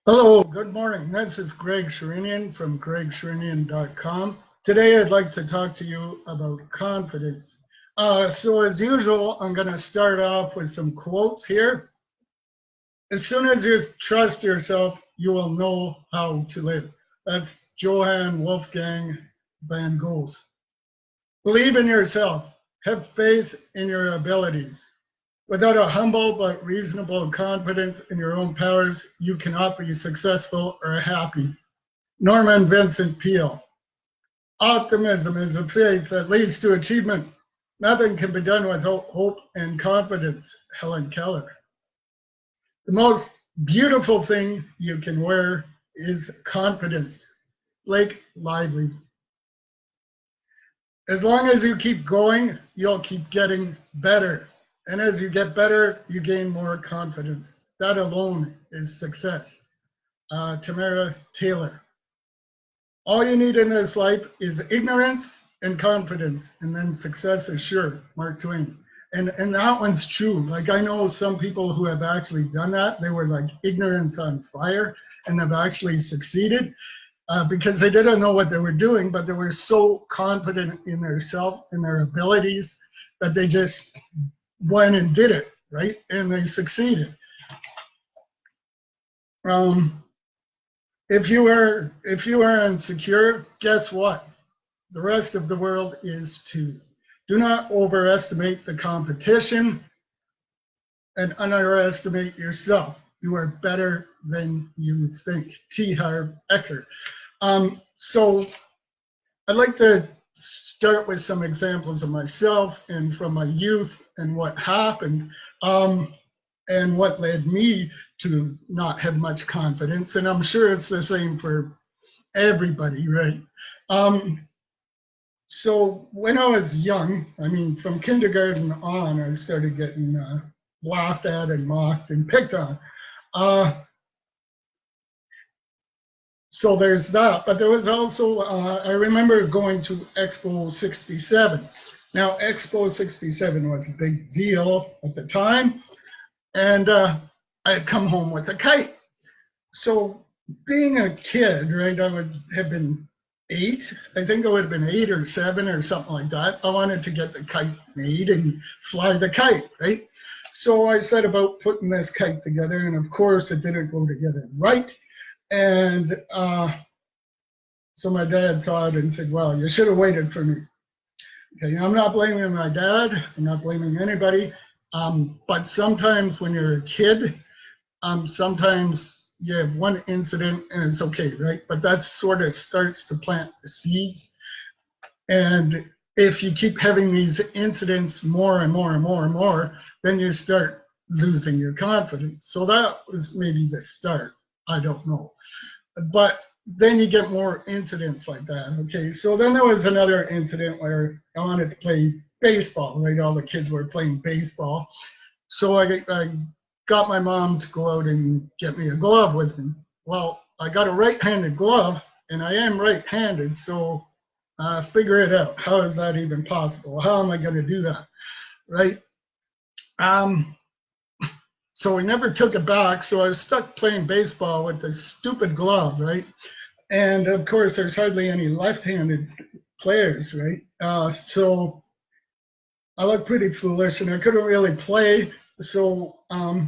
Hello, good morning. This is Greg Sherinian from gregsherinian.com. Today I'd like to talk to you about confidence. So as usual, I'm going to start off with some quotes here. As soon as you trust yourself, you will know how to live. That's Johann Wolfgang van Goes. Believe in yourself. Have faith in your abilities. Without a humble but reasonable confidence in your own powers, you cannot be successful or happy. Norman Vincent Peale. Optimism is a faith that leads to achievement. Nothing can be done without hope and confidence. Helen Keller. The most beautiful thing you can wear is confidence. Blake Lively. As long as you keep going, you'll keep getting better. And as you get better, you gain more confidence. That alone is success. Tamara Taylor. All you need in this life is ignorance and confidence, and then success is sure. Mark Twain. And that one's true. Like, I know some people who have actually done that. They were like ignorance on fire and have actually succeeded because they didn't know what they were doing, but they were so confident in their self and their abilities that they just went and did it, right? And they succeeded. If you are insecure, guess what? The rest of the world is too. Do not overestimate the competition and underestimate yourself. You are better than you think. T. Harv Eker. So I'd like to start with some examples of myself and from my youth and what happened and what led me to not have much confidence. And I'm sure it's the same for everybody, right? So when I was young, I mean, from kindergarten on, I started getting laughed at and mocked and picked on. So there's that. But there was also, I remember going to Expo 67. Now, Expo 67 was a big deal at the time. And I had come home with a kite. So being a kid, right, I would have been 8. I think I would have been 8 or 7 or something like that. I wanted to get the kite made and fly the kite, right? So I set about putting this kite together, and of course it didn't go together right. And so my dad saw it and said, well, you should have waited for me. Okay, I'm not blaming my dad. I'm not blaming anybody. But sometimes when you're a kid, sometimes you have one incident and it's okay, right? But that sort of starts to plant the seeds. And if you keep having these incidents more and more and more and more, then you start losing your confidence. So that was maybe the start. I don't know. But then you get more incidents like that. Okay, so then there was another incident where I wanted to play baseball, right? All the kids were playing baseball. So I got my mom to go out and get me a glove with me. Well, I got a right-handed glove, and I am right-handed, so figure it out. How is that even possible? How am I going to do that, right? So we never took it back, so I was stuck playing baseball with this stupid glove, right? And of course, there's hardly any left-handed players, right? So I looked pretty foolish, and I couldn't really play. So I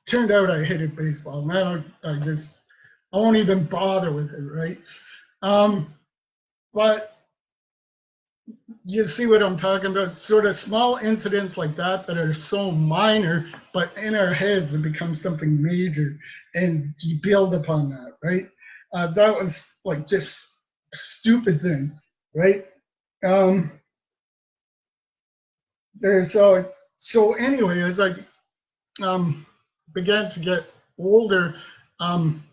turned out I hated baseball. Now I won't even bother with it, right? But you see what I'm talking about? Sort of small incidents like that are so minor, but in our heads it becomes something major, and you build upon that, right? That was like just stupid thing, right? There's so anyway, as I began to get older,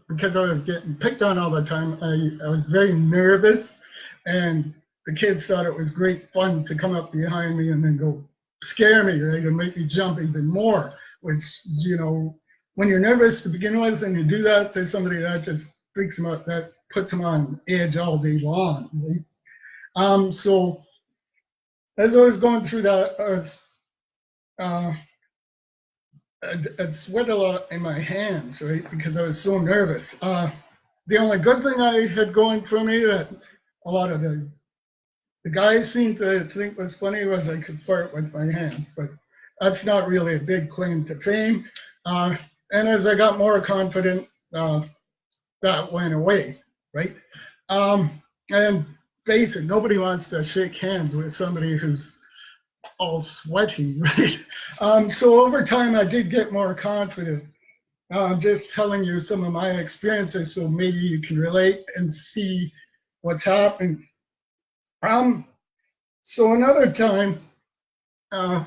because I was getting picked on all the time, I was very nervous, and the kids thought it was great fun to come up behind me and then go scare me, right, and make me jump even more, which, you know, when you're nervous to begin with and you do that to somebody, that just freaks them out, that puts them on edge all day long, right? So as I was going through that, I'd sweat a lot in my hands, right? Because I was so nervous. The only good thing I had going for me that a lot of the guys seemed to think was funny was I could fart with my hands, but that's not really a big claim to fame. And as I got more confident, that went away, right? And face it, nobody wants to shake hands with somebody who's all sweaty, right? So over time, I did get more confident. I'm just telling you some of my experiences so maybe you can relate and see what's happening. So another time, I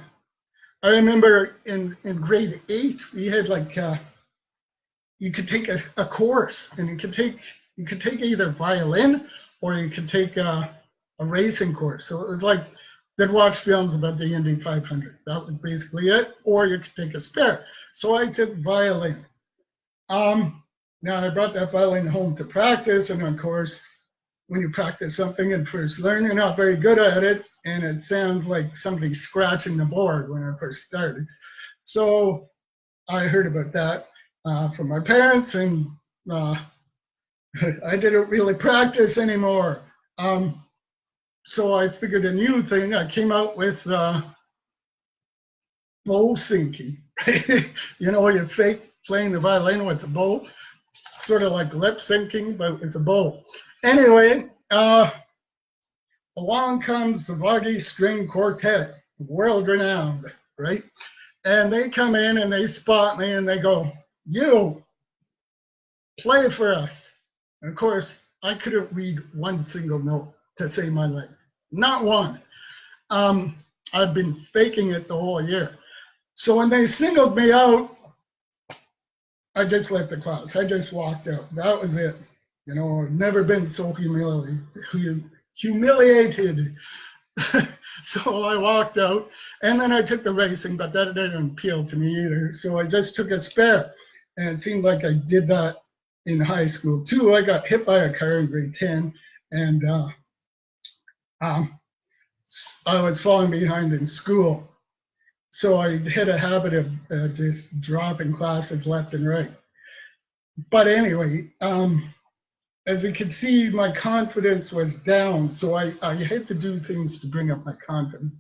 remember in grade 8, we had like you could take a course, and you could take either violin or you could take a racing course. So it was like they'd watch films about the Indy 500. That was basically it. Or you could take a spare. So I took violin. Now I brought that violin home to practice, and of course, when you practice something and first learn, you're not very good at it, and it sounds like somebody scratching the board when I first started. So I heard about that from my parents, and I didn't really practice anymore. So I figured a new thing. I came out with bow syncing. You know, you fake playing the violin with the bow, sort of like lip syncing, but with the bow. Anyway, along comes the Voggy String Quartet, world renowned, right? And they come in and they spot me and they go, "You play for us." And of course, I couldn't read one single note to save my life, not one. I've been faking it the whole year. So when they singled me out, I just left the class. I just walked out. That was it. You know, I've never been so humiliated. So I walked out, and then I took the racing, but that didn't appeal to me either. So I just took a spare, and it seemed like I did that in high school too. I got hit by a car in grade 10, and I was falling behind in school. So I had a habit of just dropping classes left and right. But anyway, as you can see, my confidence was down. So I had to do things to bring up my confidence.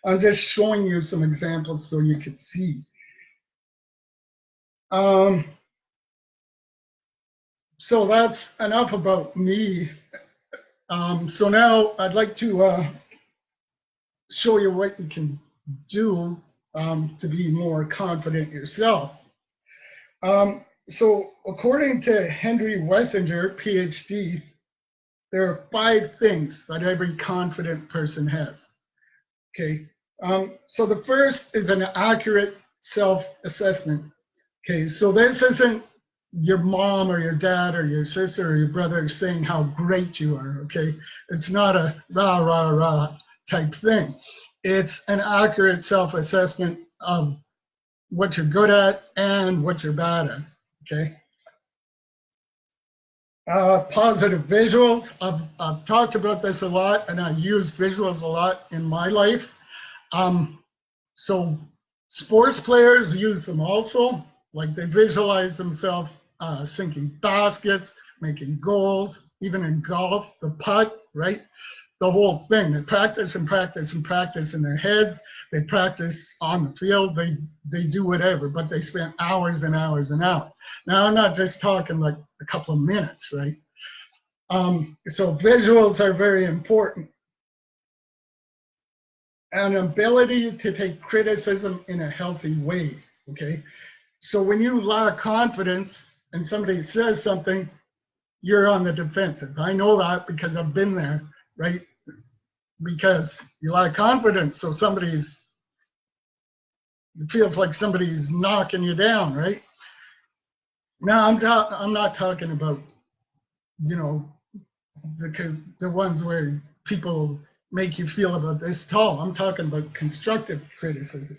I'm just showing you some examples so you could see. So that's enough about me. So now I'd like to show you what you can do to be more confident yourself. So according to Henry Wessinger, PhD, there are 5 things that every confident person has. Okay. So the first is an accurate self-assessment. Okay. So this isn't your mom or your dad or your sister or your brother saying how great you are. Okay. It's not a rah, rah, rah type thing. It's an accurate self-assessment of what you're good at and what you're bad at. Okay. Positive visuals. I've talked about this a lot, and I use visuals a lot in my life. So sports players use them also. Like they visualize themselves sinking baskets, making goals, even in golf, the putt, right? The whole thing. They practice and practice and practice in their heads. They practice on the field. They do whatever, but they spend hours and hours and hours. Now, I'm not just talking like a couple of minutes, right? So visuals are very important. An ability to take criticism in a healthy way, okay? So when you lack confidence and somebody says something, you're on the defensive. I know that because I've been there, right? Because you lack confidence, so it feels like somebody's knocking you down, right? Now, I'm not talking about, you know, the ones where people make you feel about this tall. I'm talking about constructive criticism.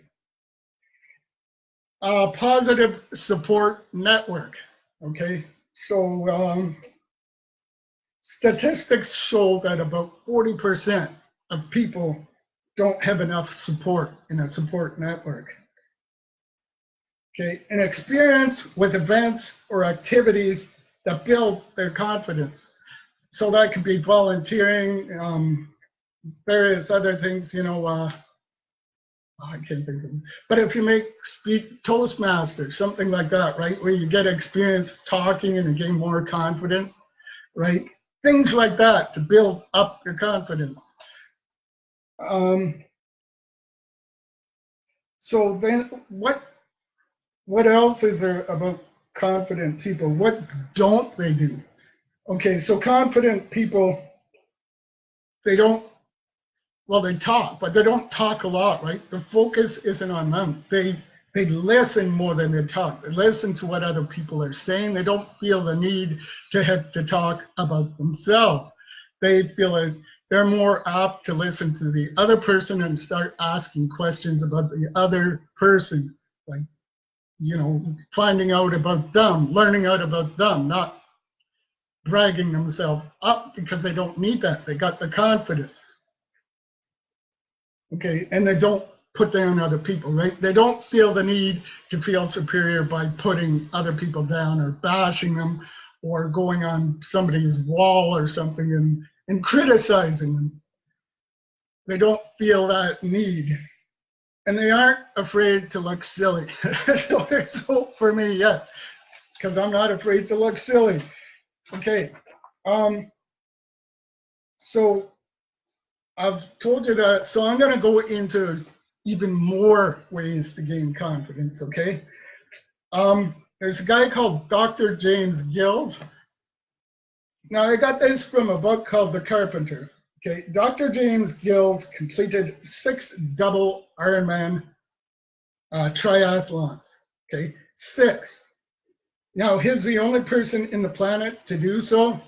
Positive support network, okay? So statistics show that about 40% of people don't have enough support in a support network. Okay, an experience with events or activities that build their confidence. So that could be volunteering, various other things, I can't think of them. But if you make speak Toastmasters, something like that, right, where you get experience talking and you gain more confidence, right? Things like that to build up your confidence. So then what else is there about confident people? What don't they do? Okay, so confident people, they don't, well, they talk, but they don't talk a lot, right? The focus isn't on them. They listen more than they talk. They listen to what other people are saying. They don't feel the need to have to talk about themselves. They feel like they're more apt to listen to the other person and start asking questions about the other person, like, finding out about them, learning out about them, not bragging themselves up because they don't need that. They got the confidence. Okay, and they don't put down other people, right? They don't feel the need to feel superior by putting other people down or bashing them or going on somebody's wall or something and criticizing them. They don't feel that need. And they aren't afraid to look silly. So there's hope for me yet, because I'm not afraid to look silly. Okay, so I've told you that, so I'm going to go into even more ways to gain confidence, okay? There's a guy called Dr. James Gills. Now, I got this from a book called The Carpenter, okay? Dr. James Gills completed 6 double Ironman triathlons, okay? 6. Now, he's the only person in the planet to do so.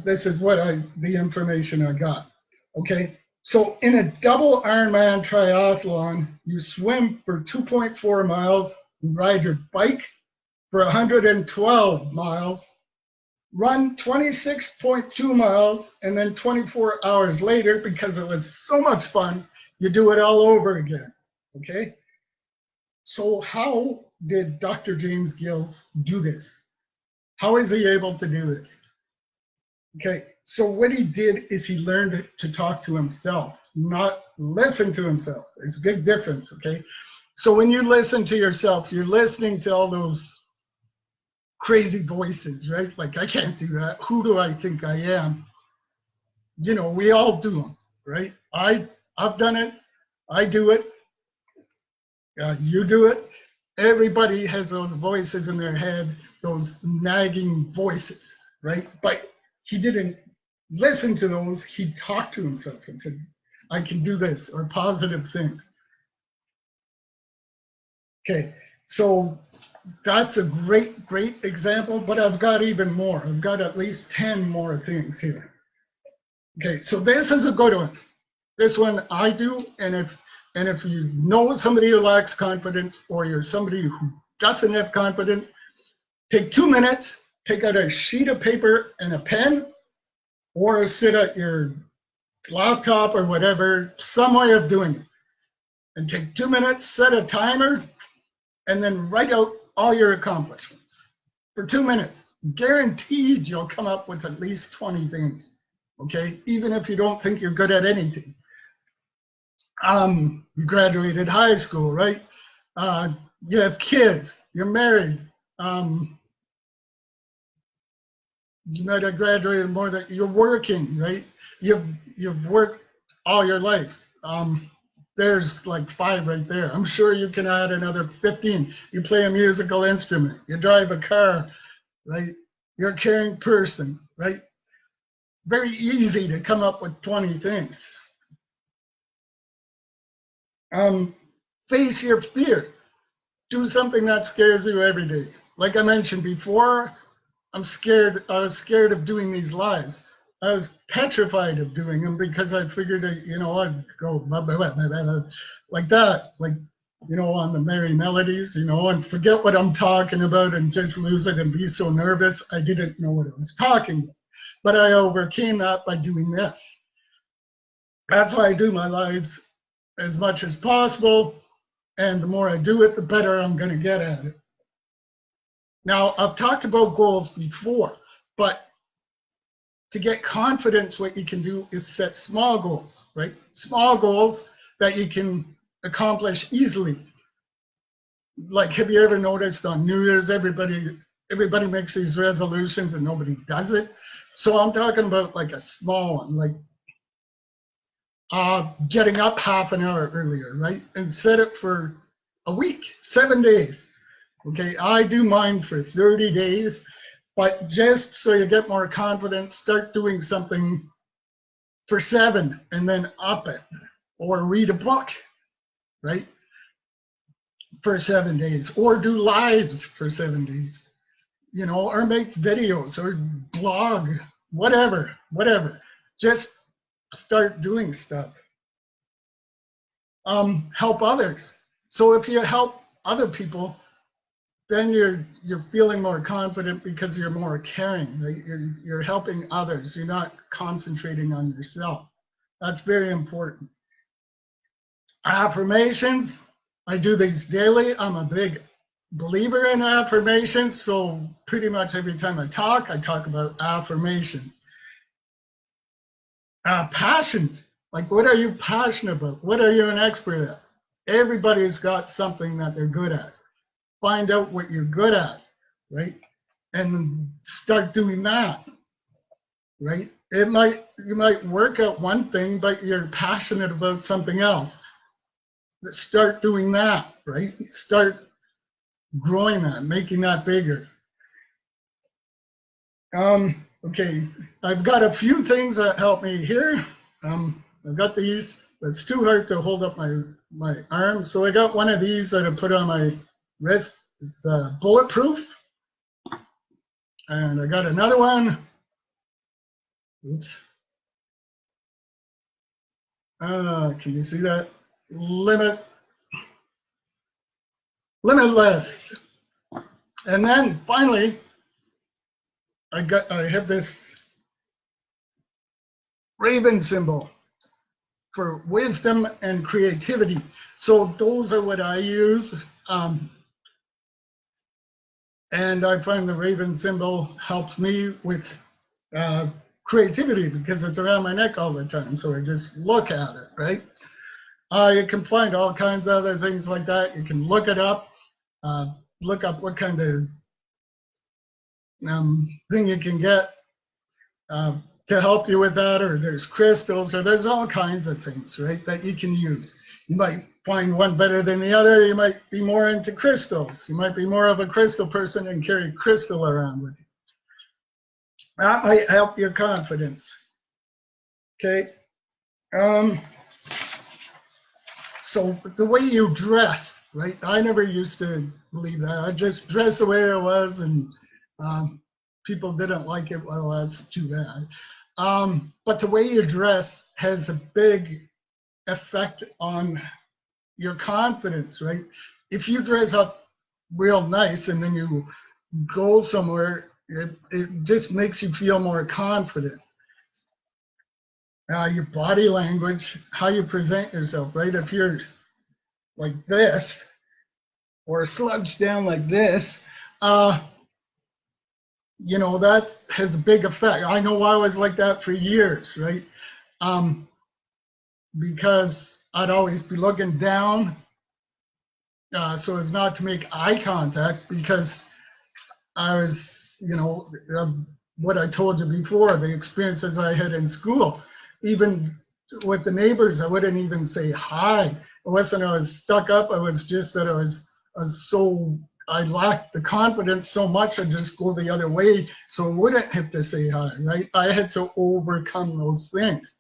This is the information I got. Okay, so in a double Ironman triathlon, you swim for 2.4 miles, you ride your bike for 112 miles, run 26.2 miles, and then 24 hours later, because it was so much fun, you do it all over again. Okay, so how did Dr. James Gills do this? How is he able to do this? Okay, so what he did is he learned to talk to himself, not listen to himself. There's a big difference, okay? So when you listen to yourself, you're listening to all those crazy voices, right? Like, I can't do that. Who do I think I am? We all do them, right? I've done it. I do it. You do it. Everybody has those voices in their head, those nagging voices, right? But he didn't listen to those. He talked to himself and said, I can do this, or positive things. Okay, so that's a great, great example, but I've got even more. I've got at least 10 more things here. Okay, so this is a good one. This one I do, and if you know somebody who lacks confidence, or you're somebody who doesn't have confidence, take 2 minutes, take out a sheet of paper and a pen, or sit at your laptop or whatever, some way of doing it. And take 2 minutes, set a timer, and then write out all your accomplishments for 2 minutes. Guaranteed you'll come up with at least 20 things, okay? Even if you don't think you're good at anything. You graduated high school, right? You have kids, you're married. You might have graduated more than you're working, right? You've worked all your life. There's like 5 right there. I'm sure you can add another 15. You play a musical instrument, you drive a car, right? You're a caring person, right? Very easy to come up with 20 things. Face your fear. Do something that scares you every day. Like I mentioned before, I was scared of doing these lives. I was petrified of doing them because I figured, I'd go like that, like, on the Merry Melodies, and forget what I'm talking about and just lose it and be so nervous I didn't know what I was talking about. But I overcame that by doing this. That's why I do my lives as much as possible. And the more I do it, the better I'm going to get at it. Now, I've talked about goals before, but to get confidence, what you can do is set small goals, right? Small goals that you can accomplish easily. Like, have you ever noticed on New Year's, everybody makes these resolutions and nobody does it? So I'm talking about like a small one, like getting up half an hour earlier, right? And set it for a week, 7 days. Okay, I do mine for 30 days, but just so you get more confidence, start doing something for 7 and then up it, or read a book, right? For 7 days, or do lives for 7 days, you know, or make videos or blog, whatever. Just start doing stuff. Help others. So if you help other people, then you're feeling more confident because you're more caring, right? You're helping others. You're not concentrating on yourself. That's very important. Affirmations, I do these daily. I'm a big believer in affirmations, so pretty much every time I talk about affirmation. Passions, like what are you passionate about? What are you an expert at? Everybody's got something that they're good at. Find out what you're good at, right? And start doing that, right? You might work at one thing, but you're passionate about something else. Start doing that, right? Start growing that, making that bigger. Okay, I've got a few things that help me here. I've got these, but it's too hard to hold up my arm. So I got one of these that I put on my wrist. It's bulletproof. And I got another one. Oops. Can you see that? Limitless. And then finally, I have this raven symbol for wisdom and creativity. So those are what I use. And I find the raven symbol helps me with creativity because it's around my neck all the time. So I just look at it, right? You can find all kinds of other things like that. You can look it up, look up what kind of thing you can get to help you with that, or there's crystals, or there's all kinds of things, right, that you can use. You might find one better than the other. You might be more into crystals. You might be more of a crystal person and carry crystal around with you. That might help your confidence. Okay. So the way you dress, right? I never used to believe that. I just dressed the way I was, and people didn't like it. Well, that's too bad. But the way you dress has a big effect on your confidence, right? If you dress up real nice and then you go somewhere, it just makes you feel more confident. Your body language, how you present yourself, right? If you're like this or slouched down like this, you know, that has a big effect. I know I was like that for years, right? Because I'd always be looking down so as not to make eye contact, because I was, you know, what I told you before, the experiences I had in school, even with the neighbors, I wouldn't even say hi. It wasn't I was stuck up, I was just that I lacked the confidence so much, I'd just go the other way, so I wouldn't have to say hi, right? I had to overcome those things.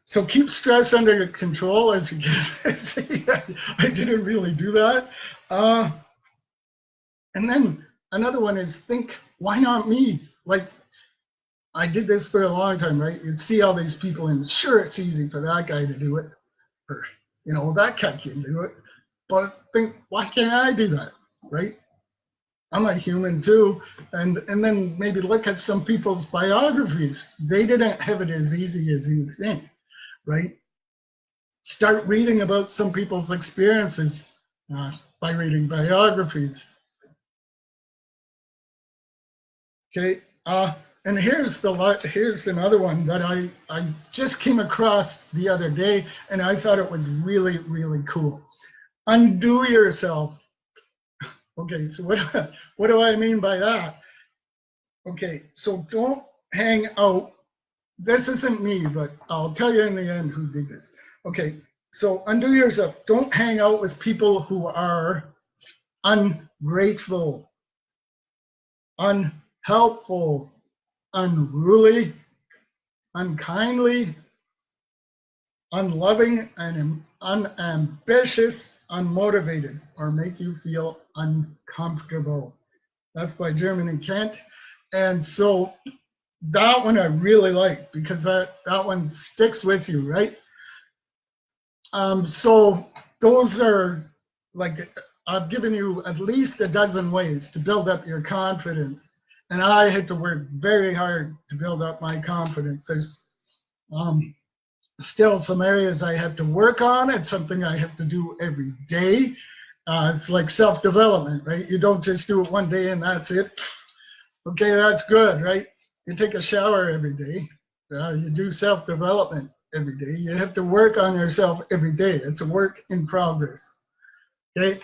So keep stress under control, as you can see. I didn't really do that. And then another one is think, why not me? Like, I did this for a long time, right? You'd see all these people, and sure, it's easy for that guy to do it, or, you know, that guy can do it. But think, why can't I do that, right? I'm a human too. And then maybe look at some people's biographies. They didn't have it as easy as you think, right? start reading about some people's experiences by reading biographies. Okay, and here's another one that I just came across the other day, and I thought it was really, really cool. Undo yourself. Okay, so what do I mean by that? Okay, so don't hang out. This isn't me, but I'll tell you in the end who did this. Okay, so undo yourself. Don't hang out with people who are ungrateful, unhelpful, unruly, unkindly, unloving, and unambitious, unmotivated, or make you feel uncomfortable. That's by German and Kent. And so that one I really like because that one sticks with you, right? So those are, like, I've given you at least a dozen ways to build up your confidence. And I had to work very hard to build up my confidence. There's still some areas I have to work on. It's something I have to do every day. It's like self-development, right? You don't just do it one day and that's it. Okay, that's good, right? You take a shower every day. You do self-development every day. You have to work on yourself every day. It's a work in progress. Okay.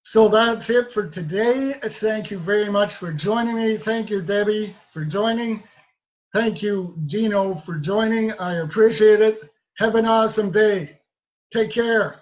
So that's it for today. Thank you very much for joining me. Thank you, Debbie, for joining. Thank you, Gino, for joining. I appreciate it. Have an awesome day. Take care.